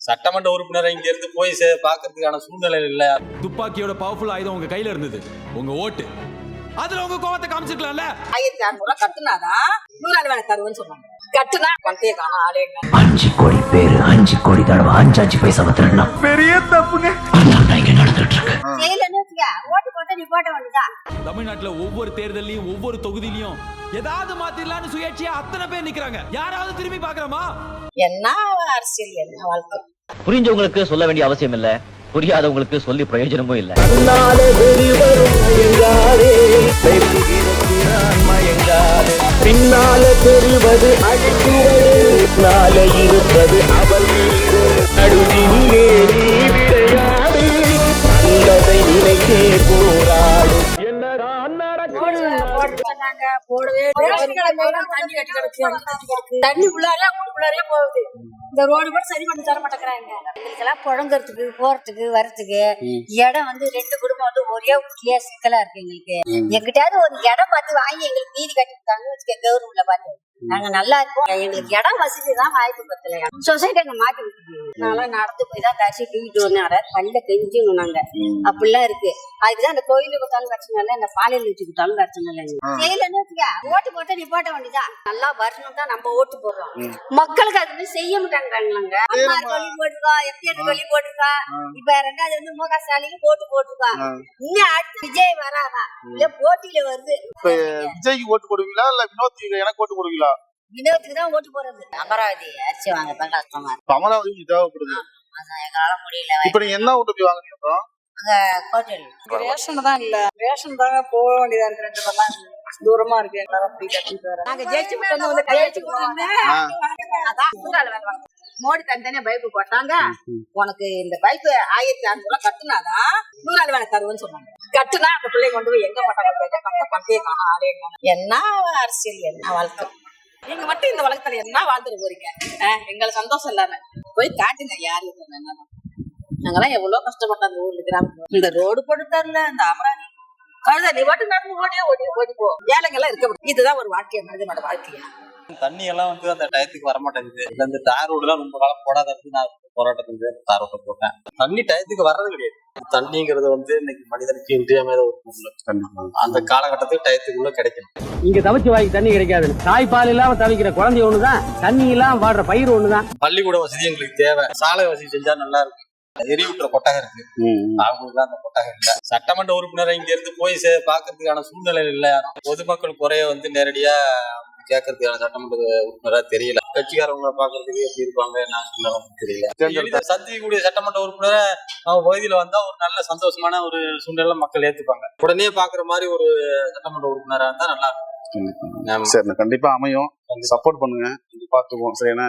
சட்டமன்ற உறுப்பினரை இங்க இருந்து போய் பாக்குறதுக்கான சூழ்நிலை இல்ல. துப்பாக்கியோட பவர்ஃபுல் ஆயுதம் உங்க கையில இருந்தது, உங்க ஓட்டு. அதுல உங்க கோவத்தை காமிச்சிக்கலாம்ல. 1600 கட்டுனாதான் 100 வேலை தருவேன்னு சொன்னாங்க. கட்டுனா பண்டைய காணும் ஆளே 5 கோடி பேர் 5 கோடி தடவை 5 பைசா வத்துறா பெரிய தப்புங்க. இங்க நடந்துட்டு இருக்கு. ஓட்டு போட்டு நீ போட்ட வேண்டியதான். தமிழ்நாட்டுல ஒவ்வொரு தேர்தலையும் ஒவ்வொரு தொகுதியிலையும் ஏதாவது மாத்திரலான்னு சுயேட்சையா அத்தனை பேர் நிக்கிறாங்க. யாராவது திரும்பி பாக்குறோமா? என்ன அரசியல், என்ன வாழ்க்கை. புரிஞ்சவங்களுக்கு சொல்ல வேண்டிய அவசியம் இல்ல, புரியாதவங்களுக்கு சொல்லி பிரயோஜனமும் இல்ல. பின்னால தெரிவது அழைக்குவது இருப்பது அவள் நினைத்தே போராடும். தண்ணி உள்ளாரே உள்ளாரே போகுது. இந்த ரோடு கூட சரி பண்ணி தர மாட்டேங்கிறாங்க. எங்களுக்கெல்லாம் புழங்குறதுக்கு போறதுக்கு வரதுக்கு இடம் வந்து 2 குடும்பம் வந்து ஒரே வீட்லயே சிக்கலா இருக்கு. எங்களுக்கு எங்கிட்டாவது ஒரு இடம் பார்த்து வாங்கி எங்களுக்கு வீதி கட்டி கொடுத்தாங்க கவர்மெண்ட்ல பார்த்து நாங்க நல்லா இருக்கோம். எங்களுக்கு இடம் வசதி தான் வாய்ப்பு பத்தல. சொசைட்டி அங்க மாத்தி விட்டுருக்கோம். நான்லாம் நடந்து போய் தான் தரிசி தூக்கிட்டு வந்தேன். பல்ல கெஞ்சிங்க நாங்க அப்படிலாம் இருக்கு. அதுக்குதான் அந்த கோயிலுக்கு கொடுத்தாலும் பிரச்சனை இல்லை, இந்த பாலையில வச்சு கொடுத்தாலும் பிரச்சனை இல்லை. செய்யலன்னு ஓட்டு போட்டு நீ போட்ட வேண்டியதான். நல்லா வரணும் தான் நம்ம ஓட்டு போடுறோம். மக்களுக்கு அது வந்து செய்ய மாட்டாங்கிறாங்களாங்க. அம்மா கொல்லி போட்டுக்கா, எப்படி கொல்லி போட்டுக்கா. இப்ப 2வது வந்து முக ஸ்டாலின் போட்டுக்கா. இன்னும் அடுத்து விஜய் வராதா இல்ல போட்டியில வருது. விஜய்க்கு ஓட்டு போடுவீங்களா இல்ல வினோத்துக்கு எனக்கு ஓட்டு போடுவீங்களா? வினோத்துக்கு தான் ஓட்டு போடுறது. அமராவதி அரிசி வாங்கத்தான் கஷ்டமா இருக்கு. அமராவதி தேவைப்படுது. அதான் எங்களால முடியல. இப்ப நீங்க என்ன ஓட்டு போய் வாங்குறீங்க? அப்புறம் ரேஷன் தான் இல்ல, ரேஷன் தாங்க போக வேண்டியதா இருக்கு. 2 மணி தூரமா இருக்கு. நாங்க ஜெயிச்சு வந்து கையெழுத்து மோடி தனித்தனியா பைப்பு போட்டாங்க. உனக்கு இந்த பைப்பு 1600 கட்டுனாதான் 100 வேலை தருவேன்னு சொன்னாங்க. கட்டுனா அந்த பிள்ளைங்க கொண்டு போய் எங்க போட்டாங்க பண்டைய காணும் ஆளே. என்ன அரசியல், என்ன வாழ்க்கை. நீங்க மட்டும் இந்த உலகத்துல என்ன வாழ்ந்துட்டு போறீங்க? எங்களுக்கு சந்தோஷம் இல்லாம போய் காட்டுங்க யாரு என்ன. நாங்கெல்லாம் எவ்வளவு கஷ்டப்பட்டோம் அந்த ஊர்ல கிராமத்துல. இந்த ரோடு போட்டு தரல, இந்த அமராவதி கழுத நீ மட்டும் நடந்து ஓடி போ. ஏழைங்க எல்லாம் இருக்க. இதுதான் ஒரு வாழ்க்கைய, மனிதனோட வாழ்க்கையா. தண்ணி எல்லாம் வந்து அந்த டயத்துக்கு வரமாட்டேங்குது. இந்த தார் ரோடு எல்லாம் ரொம்ப காலம் போடாதது நான் போராட்டத்துக்கு தார் ரோட்டை போட்டேன். தண்ணி டயத்துக்கு வர்றது கிடையாது. தண்ணிங்கிறது வந்து இன்னைக்கு மனிதனுக்கு இன்றியமையாத ஒரு பொருள். அந்த காலகட்டத்துக்கு டயத்துக்குள்ள கிடைக்கும். இங்க தவிச்சு வாய்க்கு தண்ணி கிடைக்காது. தாய்ப்பால் இல்லாம தவிக்கிற குழந்தை ஒண்ணுதான், தண்ணி இல்லாம பாடுற பயிர் ஒண்ணுதான். பள்ளிக்கூட வசதி எங்களுக்கு தேவை. சாலை வசதி செஞ்சா நல்லா இருக்கும். எரியூட்டுற கொட்டகம் இருக்கு, அவங்களுக்கு அந்த கொட்டகம் இல்ல. சட்டமன்ற உறுப்பினரை இங்க இருந்து போய் பாக்குறதுக்கான சூழ்நிலை இல்ல. பொதுமக்கள் குறைய வந்து நேரடியா கேட்கறதுக்கான சட்டமன்ற உறுப்பினரா தெரியல. கட்சிக்காரவங்களை பாக்குறதுக்கு எப்படி இருப்பாங்க நான் சொல்ல தெரியல. சந்திக்கக்கூடிய சட்டமன்ற உறுப்பினரை அவங்க பகுதியில வந்தா ஒரு நல்ல சந்தோஷமான ஒரு சூழ்நிலை மக்கள் ஏத்துப்பாங்க. உடனே பாக்குற மாதிரி ஒரு சட்டமன்ற உறுப்பினரா இருந்தா நல்லா இருக்கும். சரி, கண்டிப்பா அமையும். சப்போர்ட் பண்ணுங்க, பார்த்துக்குவோம். சரிண்ணா.